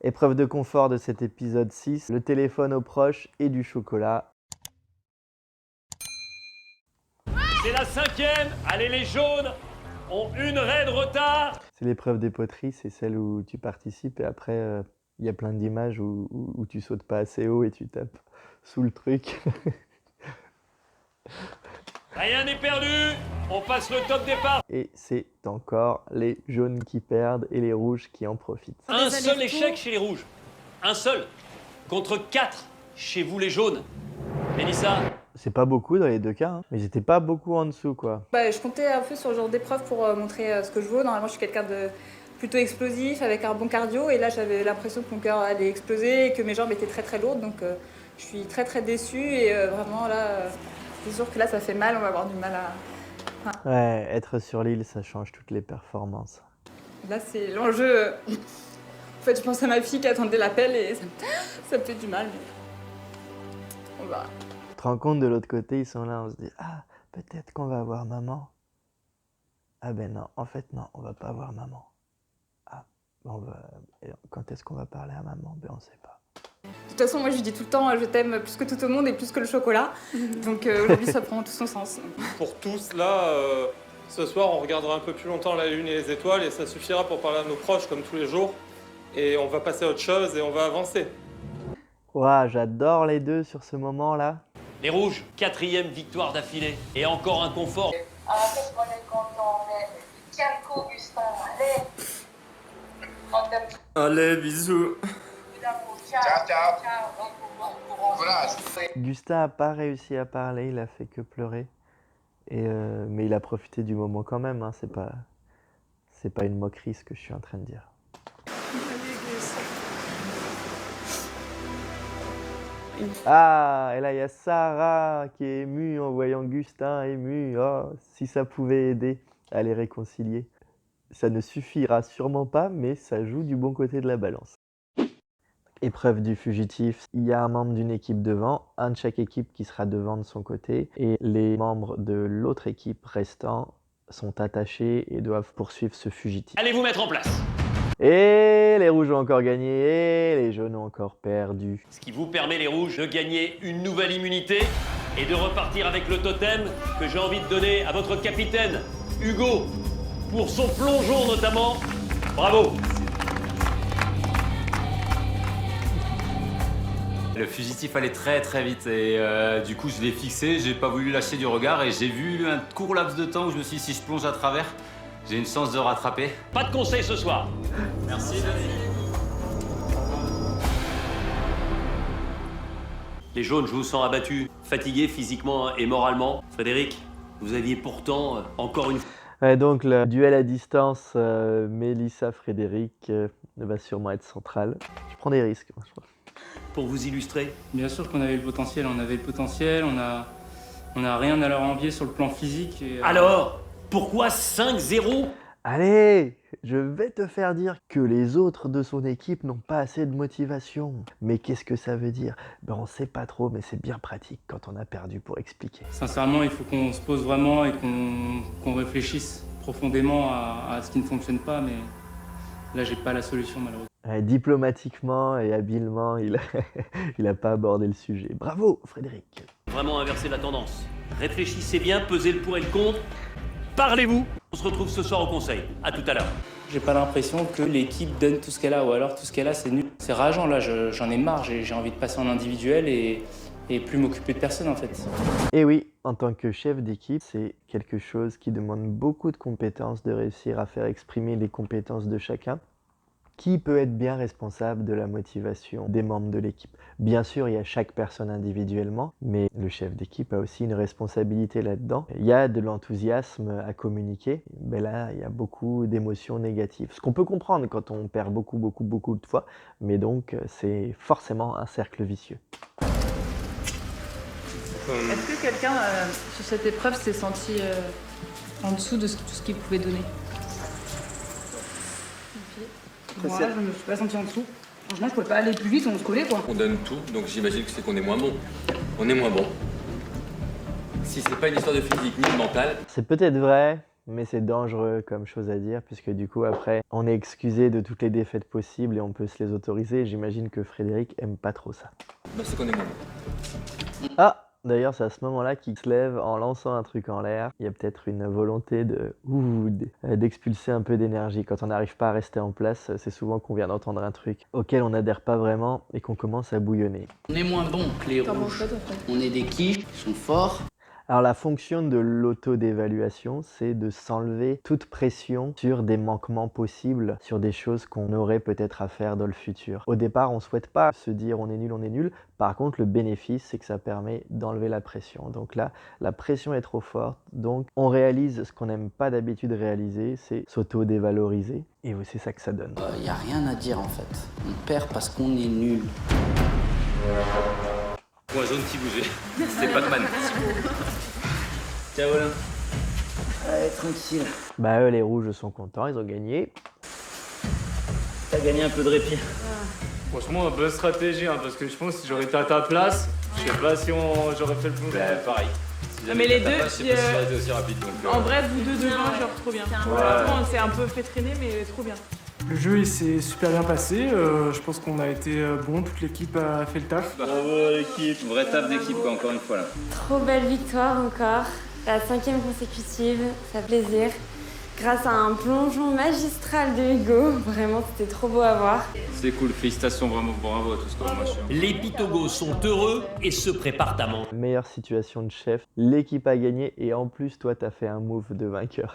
Épreuve de confort de cet épisode 6, le téléphone aux proches et du chocolat. C'est la 5e. Allez, les jaunes ont une raie de retard. C'est l'épreuve des poteries, c'est celle où tu participes et après, il y a plein d'images où tu sautes pas assez haut et tu tapes sous le truc. Rien n'est perdu. On passe le top départ. Et c'est encore les jaunes qui perdent et les rouges qui en profitent. Un seul échec chez les rouges. Un seul. Contre 4 chez vous, les jaunes. Mélissa? C'est pas beaucoup dans les deux cas, hein, mais j'étais pas beaucoup en dessous, quoi. Je comptais un peu sur ce genre d'épreuve pour montrer ce que je vaux. Normalement, je suis quelqu'un de plutôt explosif, avec un bon cardio. Et là, j'avais l'impression que mon cœur allait exploser et que mes jambes étaient très très lourdes. Donc, je suis très très déçue. Et vraiment, là, c'est sûr que là, ça fait mal. On va avoir du mal à... Ouais, être sur l'île, ça change toutes les performances. Là, c'est l'enjeu. En fait, je pense à ma fille qui attendait l'appel et ça me fait du mal. Mais on verra. Tu te rends compte, de l'autre côté, ils sont là, on se dit « Ah, peut-être qu'on va voir maman. » Ah ben non, en fait non, on va pas voir maman. Ah, quand est-ce qu'on va parler à maman? Ben on sait pas. De toute façon, moi, je lui dis tout le temps, je t'aime plus que tout au monde et plus que le chocolat. Donc aujourd'hui, ça prend tout son sens. Pour tous, là, ce soir, on regardera un peu plus longtemps la lune et les étoiles et ça suffira pour parler à nos proches comme tous les jours. Et on va passer à autre chose et on va avancer. Ouah, j'adore les deux sur ce moment-là. Les rouges, 4e victoire d'affilée. Et encore un confort. Ah, qu'est-ce qu'on est content, on est... Tiens le coup, Gustin, allez. On t'aime. Allez, bisous. Ciao, ciao. Ciao. Bon courage. Gustin a pas réussi à parler, il a fait que pleurer. Mais il a profité du moment quand même, hein, c'est pas une moquerie ce que je suis en train de dire. Ah, et là il y a Sarah qui est émue en voyant Gustin ému. Oh, si ça pouvait aider à les réconcilier. Ça ne suffira sûrement pas, mais ça joue du bon côté de la balance. Épreuve du fugitif, il y a un membre d'une équipe devant, un de chaque équipe qui sera devant de son côté, et les membres de l'autre équipe restants sont attachés et doivent poursuivre ce fugitif. Allez vous mettre en place. Et les rouges ont encore gagné, et les jaunes ont encore perdu. Ce qui vous permet, les rouges, de gagner une nouvelle immunité et de repartir avec le totem que j'ai envie de donner à votre capitaine, Hugo, pour son plongeon notamment. Bravo. Le fugitif allait très très vite et du coup je l'ai fixé, j'ai pas voulu lâcher du regard et j'ai vu un court laps de temps où je me suis dit si je plonge à travers, j'ai une chance de rattraper. Pas de conseil ce soir. Merci Denis. Les jaunes, je vous sens abattus, fatigués physiquement et moralement. Frédéric, vous aviez pourtant encore une... Ouais, donc le duel à distance Mélissa-Frédéric va sûrement être central. Je prends des risques, moi, je crois. Pour vous illustrer. Bien sûr qu'on avait le potentiel, on a rien à leur envier sur le plan physique. Et, Alors, pourquoi 5-0? Allez, je vais te faire dire que les autres de son équipe n'ont pas assez de motivation. Mais qu'est-ce que ça veut dire? Ben on sait pas trop, mais c'est bien pratique quand on a perdu pour expliquer. Sincèrement, il faut qu'on se pose vraiment et qu'on réfléchisse profondément à ce qui ne fonctionne pas, mais là, j'ai pas la solution malheureusement. Diplomatiquement et habilement, il a pas abordé le sujet. Bravo, Frédéric. Vraiment inverser la tendance. Réfléchissez bien, pesez le pour et le contre. Parlez-vous. On se retrouve ce soir au conseil. À tout à l'heure. J'ai pas l'impression que l'équipe donne tout ce qu'elle a, ou alors tout ce qu'elle a, c'est nul. C'est rageant, là, j'en ai marre, j'ai envie de passer en individuel et plus m'occuper de personne en fait. Et oui, en tant que chef d'équipe, c'est quelque chose qui demande beaucoup de compétences, de réussir à faire exprimer les compétences de chacun. Qui peut être bien responsable de la motivation des membres de l'équipe? Bien sûr, il y a chaque personne individuellement, mais le chef d'équipe a aussi une responsabilité là-dedans. Il y a de l'enthousiasme à communiquer, mais là, il y a beaucoup d'émotions négatives. Ce qu'on peut comprendre quand on perd beaucoup de fois, mais donc c'est forcément un cercle vicieux. Est-ce que quelqu'un, sur cette épreuve, s'est senti en dessous de tout ce qu'il pouvait donner? Moi, je me suis pas sentie en dessous. Franchement, je pouvais pas aller plus vite, on se collait quoi. On donne tout, donc j'imagine que c'est qu'on est moins bon. On est moins bon. Si c'est pas une histoire de physique ni de mental. C'est peut-être vrai, mais c'est dangereux comme chose à dire, puisque du coup, après, on est excusé de toutes les défaites possibles et on peut se les autoriser. J'imagine que Frédéric aime pas trop ça. Bah, c'est qu'on est moins bon. Ah! D'ailleurs, c'est à ce moment-là qu'il se lève en lançant un truc en l'air. Il y a peut-être une volonté d'expulser un peu d'énergie. Quand on n'arrive pas à rester en place, c'est souvent qu'on vient d'entendre un truc auquel on n'adhère pas vraiment et qu'on commence à bouillonner. On est moins bon que les T'en manges rouges. pas, toi, frère? On est des quiches, ils sont forts. Alors la fonction de l'autodévaluation, c'est de s'enlever toute pression sur des manquements possibles, sur des choses qu'on aurait peut-être à faire dans le futur. Au départ, on ne souhaite pas se dire on est nul, on est nul. Par contre, le bénéfice, c'est que ça permet d'enlever la pression. Donc là, la pression est trop forte, donc on réalise ce qu'on n'aime pas d'habitude réaliser, c'est s'auto-dévaloriser. Et c'est ça que ça donne. Y a rien à dire en fait. On perd parce qu'on est nul. Point jaune qui bougeait. C'était Pac-Man. Ciao Alain. Allez, tranquille. Bah eux, les rouges sont contents, ils ont gagné. T'as gagné un peu de répit. Franchement, bonne stratégie, hein, parce que je pense que si j'aurais été à ta place, je sais pas si j'aurais fait le plongeon. Pareil. Si Mais les j'avais deux, pas, je sais pas si j'aurais été aussi rapide. Donc, En vrai, vous deux devant, genre trop bien. Franchement, on s'est un peu fait traîner, mais trop bien. Le jeu il s'est super bien passé, je pense qu'on a été bon, toute l'équipe a fait le taf. Bravo l'équipe. Vrai taf d'équipe quoi, encore une fois là. Trop belle victoire encore, la 5e consécutive, ça fait plaisir. Grâce à un plongeon magistral de Hugo, vraiment c'était trop beau à voir. C'est cool, félicitations vraiment, bravo à tous quoi. Moi, je suis... Les Pitogos sont heureux et se préparent à monter. Meilleure situation de chef, l'équipe a gagné et en plus toi t'as fait un move de vainqueur.